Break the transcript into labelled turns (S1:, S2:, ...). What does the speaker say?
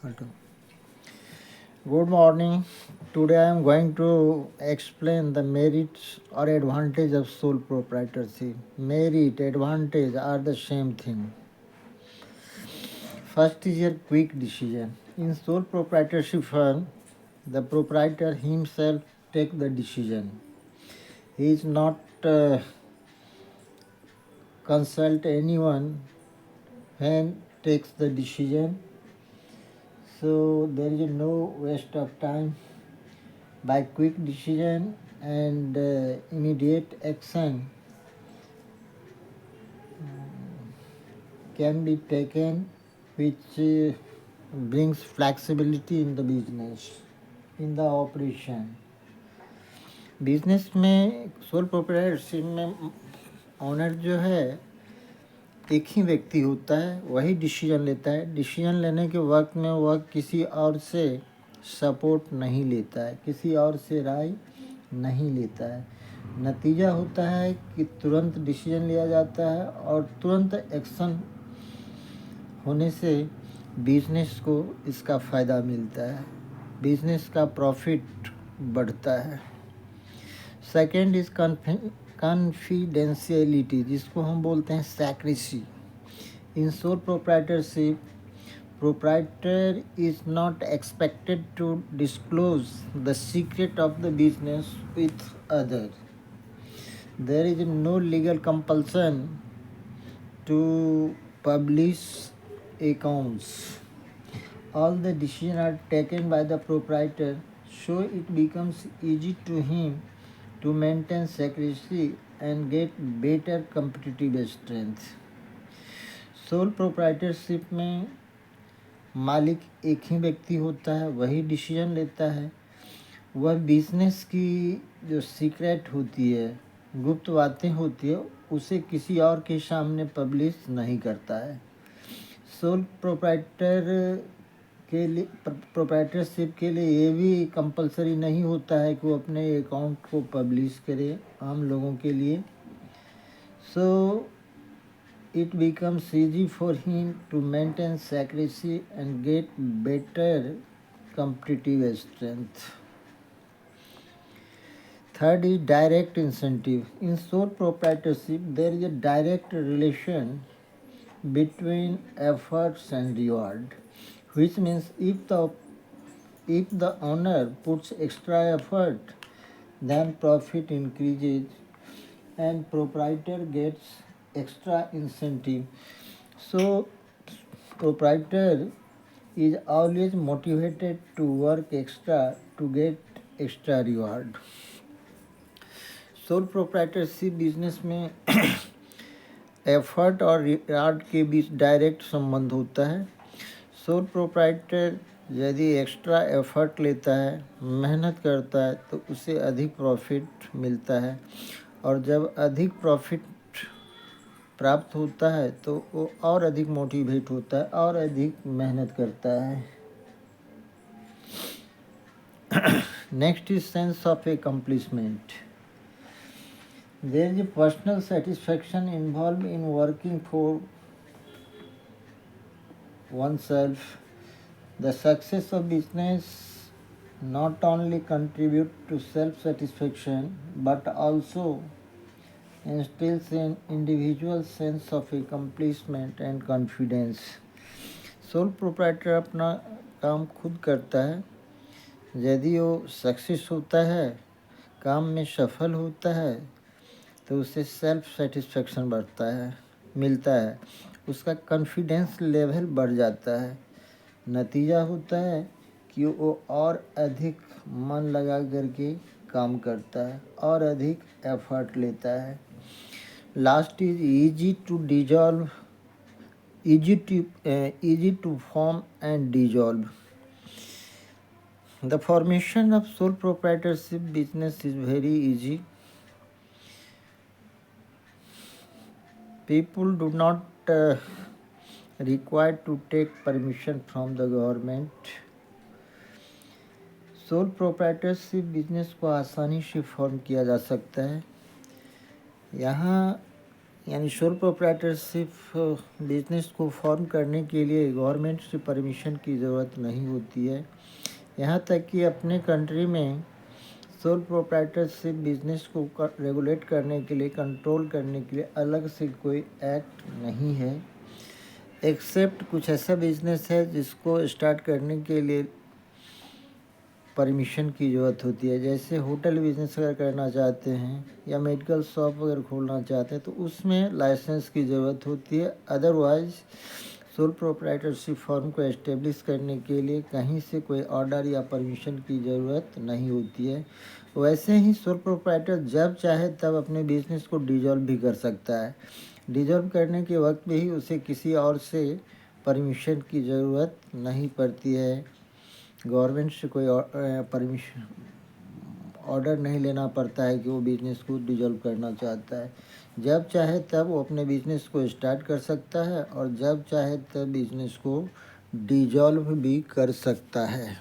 S1: Auto. Good morning. Today I am going to explain the merits or advantage of sole proprietorship. Merit, advantage are the same thing. First is your quick decision. In sole proprietorship firm, the proprietor himself take the decision. He is not consult anyone when takes the decision. So there is no waste of time. By quick decision and immediate action can be taken, which brings flexibility in the business, in the operation. Business में sole proprietorship में honour जो है एक ही व्यक्ति होता है, वही decision लेता है। डिसीजन लेने के वक्त में वह किसी और से सपोर्ट नहीं लेता है, किसी और से राय नहीं लेता है। नतीजा होता है कि तुरंत डिसीजन लिया जाता है और तुरंत एक्शन होने से बिजनेस को इसका फ़ायदा मिलता है, बिजनेस का प्रॉफिट बढ़ता है। सेकेंड इज़ कॉन्फिडेंशियलिटी, जिसको हम बोलते हैं secrecy. In sole proprietorship, proprietor is not expected to disclose the secret of the business with others. There is no legal compulsion to publish accounts. All the decisions are taken by the proprietor, so it becomes easy to him to maintain secrecy and get better competitive strength. Sole proprietorship में मालिक एक ही व्यक्ति होता है, वही decision लेता है। वह बिजनेस की जो सीक्रेट होती है, गुप्त बातें होती है, उसे किसी और के सामने पब्लिश नहीं करता है। सोल प्रोप्राइटर के लिए, प्रोप्राइटरशिप के लिए ये भी कंपलसरी नहीं होता है कि वो अपने अकाउंट को पब्लिश करे आम लोगों के लिए। सो it becomes easy for him to maintain secrecy and get better competitive strength. Third is direct incentive. In sole proprietorship, there is a direct relation between efforts and reward, which means if the owner puts extra effort, then profit increases and proprietor gets extra incentive. So proprietor is always motivated to work extra to get extra reward. Sole proprietorship business में effort और reward के बीच direct संबंध होता है। Sole proprietor यदि extra effort लेता है, मेहनत करता है, तो उसे अधिक प्रॉफिट मिलता है, और जब अधिक प्रॉफिट प्राप्त होता है तो वो और अधिक मोटिवेट होता है और अधिक मेहनत करता है। Next is sense of accomplishment. There is a personal satisfaction involved in working for oneself. The success of business not only contribute to self-satisfaction but also instills an individual sense of accomplishment and confidence. Sole proprietor अपना काम खुद करता है। यदि वो success होता है, काम में सफल होता है, तो उसे सेल्फ सेटिस्फेक्शन मिलता है, उसका कॉन्फिडेंस लेवल बढ़ जाता है। नतीजा होता है कि वो और अधिक मन लगा करके काम करता है और अधिक एफर्ट लेता है। Last is easy to form and dissolve. The formation of sole proprietorship business is very easy. People do not require to take permission from the government. Sole proprietorship business को आसानी से फॉर्म किया जा सकता है। यानी सोल प्रोप्राइटरशिप बिजनेस को form करने के लिए गवर्नमेंट से परमिशन की ज़रूरत नहीं होती है। यहाँ तक कि अपने कंट्री में सोल प्रोप्राइटरशिप बिजनेस को रेगुलेट करने के लिए, कंट्रोल करने के लिए अलग से कोई एक्ट नहीं है, एक्सेप्ट कुछ ऐसा बिजनेस है जिसको स्टार्ट करने के लिए परमिशन की ज़रूरत होती है। जैसे होटल बिजनेस अगर करना चाहते हैं या मेडिकल शॉप अगर खोलना चाहते हैं तो उसमें लाइसेंस की ज़रूरत होती है। अदरवाइज़ सोल प्रोप्राइटरशिप फर्म को एस्टेब्लिश करने के लिए कहीं से कोई ऑर्डर या परमिशन की ज़रूरत नहीं होती है। वैसे ही सोल प्रोप्राइटर जब चाहे तब अपने बिजनेस को डिजॉल्व भी कर सकता है। डिजॉल्व करने के वक्त में ही उसे किसी और से परमिशन की ज़रूरत नहीं पड़ती है। गवर्नमेंट से कोई परमिशन ऑर्डर नहीं लेना पड़ता है कि वो बिज़नेस को डिजॉल्व करना चाहता है। जब चाहे तब वो अपने बिज़नेस को स्टार्ट कर सकता है और जब चाहे तब बिज़नेस को डिजॉल्व भी कर सकता है।